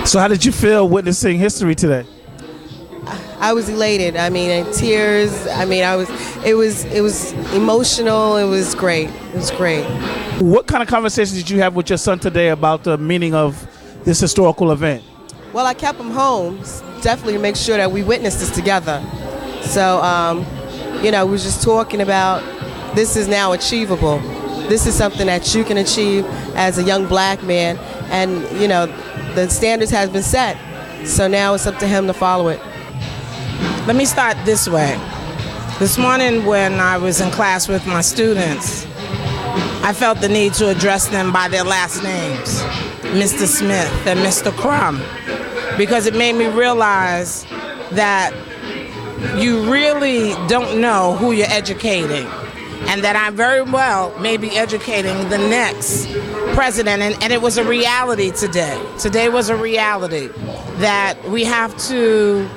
So how did you feel witnessing history today? I was elated. I mean, in tears. I mean, it was emotional. It was great. It was great. What kind of conversations did you have with your son today about the meaning of this historical event? Well, I kept him home, definitely to make sure that we witnessed this together. So, we were just talking about this is now achievable. This is something that you can achieve as a young black man, and the standards has been set. So now it's up to him to follow it. Let me start this way. This morning when I was in class with my students, I felt the need to address them by their last names, Mr. Smith and Mr. Crum, because it made me realize that you really don't know who you're educating, and that I very well may be educating the next president. And it was a reality today. Today was a reality that we have to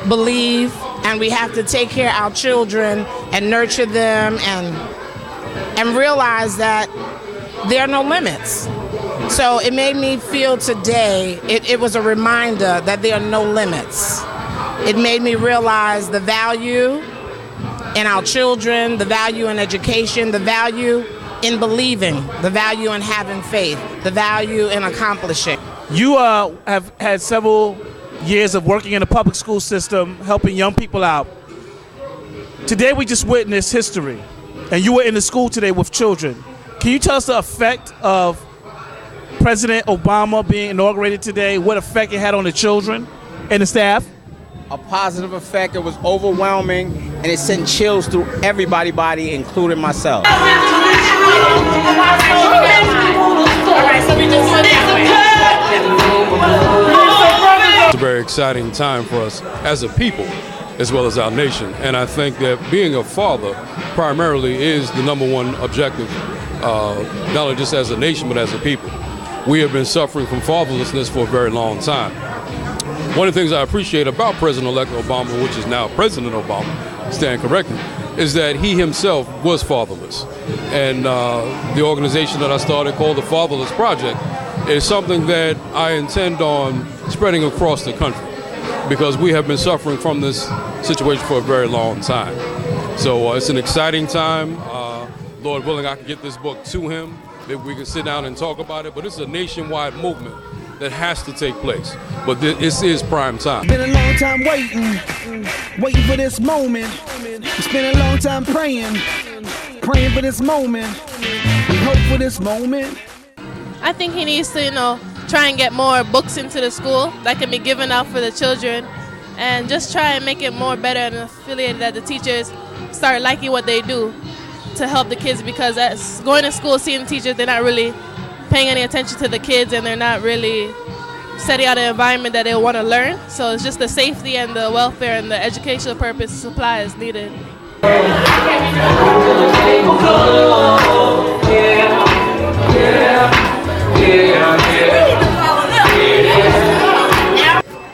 believe, and we have to take care of our children and nurture them and realize that there are no limits. So it made me feel today, it was a reminder that there are no limits. It made me realize the value in our children, the value in education, the value in believing, the value in having faith, the value in accomplishing. You have had several years of working in the public school system, helping young people out. Today we just witnessed history, and you were in the school today with children. Can you tell us the effect of President Obama being inaugurated today, what effect it had on the children and the staff? A positive effect. It was overwhelming, and it sent chills through everybody's body, including myself. It's a very exciting time for us as a people, as well as our nation. And I think that being a father primarily is the number one objective, not only just as a nation, but as a people. We have been suffering from fatherlessness for a very long time. One of the things I appreciate about President-elect Obama, which is now President Obama, stand corrected, is that he himself was fatherless. And the organization that I started called the Fatherless Project is something that I intend on spreading across the country, because we have been suffering from this situation for a very long time. So it's an exciting time. Lord willing, I can get this book to him. Maybe we can sit down and talk about it, but it's a nationwide movement that has to take place. But this is prime time. Been a long time waiting for this moment. Spent a long time praying for this moment. We hope for this moment. I think he needs to, try and get more books into the school that can be given out for the children, and just try and make it more better and affiliated that the teachers start liking what they do to help the kids, because as going to school, seeing the teachers, they're not really paying any attention to the kids, and they're not really setting out an environment that they want to learn. So it's just the safety and the welfare and the educational purpose supply is needed.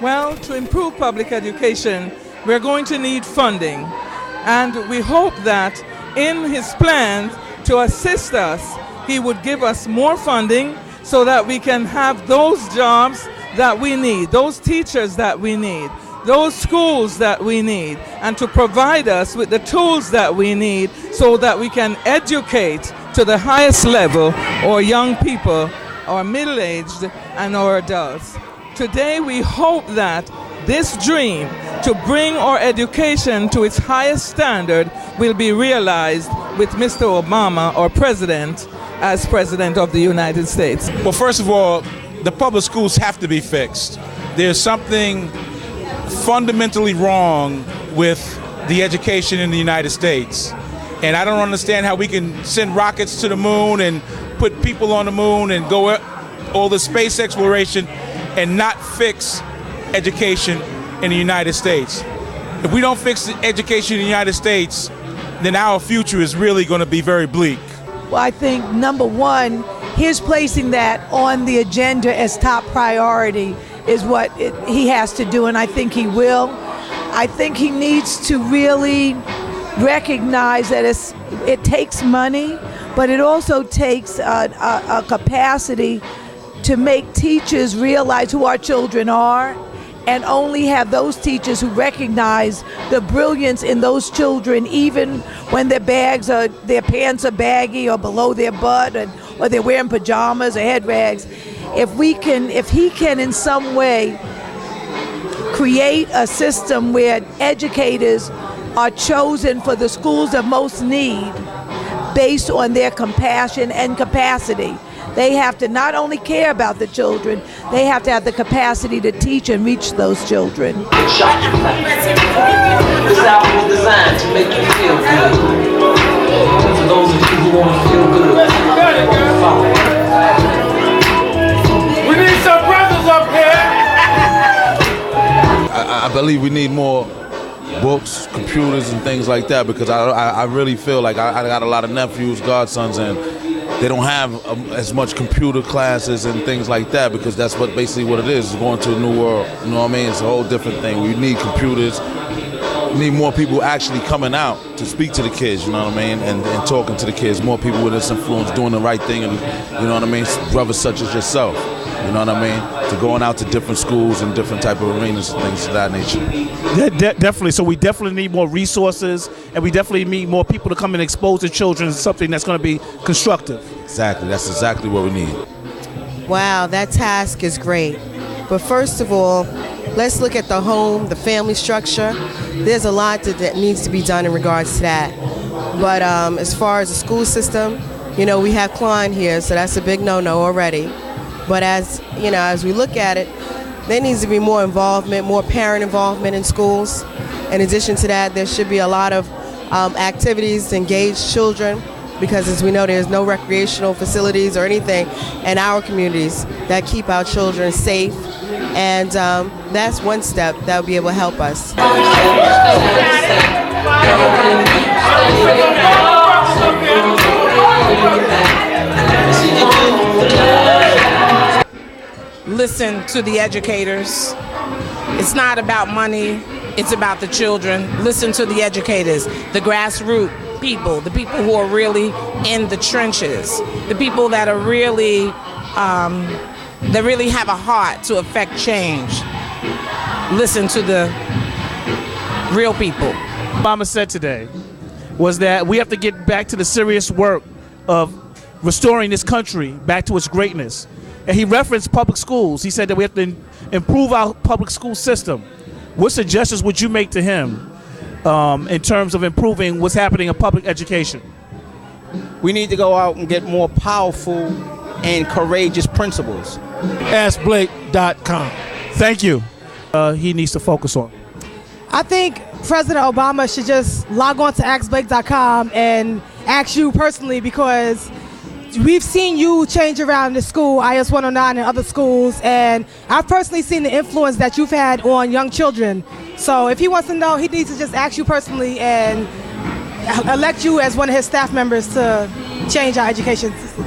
Well, to improve public education, we're going to need funding. And we hope that in his plan to assist us, he would give us more funding so that we can have those jobs that we need, those teachers that we need, those schools that we need, and to provide us with the tools that we need so that we can educate to the highest level our young people, our middle-aged, and our adults. Today we hope that this dream to bring our education to its highest standard will be realized with Mr. Obama, our president, as President of the United States. Well, first of all, the public schools have to be fixed. There's something fundamentally wrong with the education in the United States. And I don't understand how we can send rockets to the moon and put people on the moon and go all the space exploration and not fix education in the United States. If we don't fix the education in the United States, then our future is really going to be very bleak. Well, I think number one, his placing that on the agenda as top priority is what he has to do, and I think he will. I think he needs to really recognize that it takes money, but it also takes a capacity to make teachers realize who our children are, and only have those teachers who recognize the brilliance in those children, even when their pants are baggy or below their butt, or they're wearing pajamas or head rags. If he can in some way create a system where educators are chosen for the schools of most need based on their compassion and capacity. They have to not only care about the children, they have to have the capacity to teach and reach those children. This album was designed to make you feel good. For those of you who want to feel good, we need some brothers up here. I believe we need more books, computers, and things like that, because I really feel like I got a lot of nephews, godsons, and they don't have as much computer classes and things like that, because that's basically what it is going to a new world. You know what I mean? It's a whole different thing. We need computers. We need more people actually coming out to speak to the kids, you know what I mean, and talking to the kids. More people with this influence doing the right thing, and you know what I mean? Brothers such as yourself, you know what I mean? To going out to different schools and different type of arenas and things of that nature. Definitely. So we definitely need more resources, and we definitely need more people to come and expose the children to something that's going to be constructive. Exactly. That's exactly what we need. Wow, that task is great. But first of all, let's look at the home, the family structure. There's a lot that needs to be done in regards to that. But as far as the school system, you know, we have Klein here, so that's a big no-no already. But as we look at it, there needs to be more involvement, more parent involvement in schools. In addition to that, there should be a lot of activities to engage children, because as we know, there's no recreational facilities or anything in our communities that keep our children safe. And that's one step that will be able to help us. Listen to the educators. It's not about money, it's about the children. Listen to the educators, the grassroots people, the people who are really in the trenches, the people that are really have a heart to affect change. Listen to the real people. Obama said today was that we have to get back to the serious work of restoring this country back to its greatness. And he referenced public schools. He said that we have to improve our public school system. What suggestions would you make to him in terms of improving what's happening in public education? We need to go out and get more powerful and courageous principals. AskBlake.com. Thank you. He needs to focus on. I think President Obama should just log on to AskBlake.com and ask you personally, because we've seen you change around the school, IS 109 and other schools, and I've personally seen the influence that you've had on young children. So if he wants to know, he needs to just ask you personally and elect you as one of his staff members to change our education system.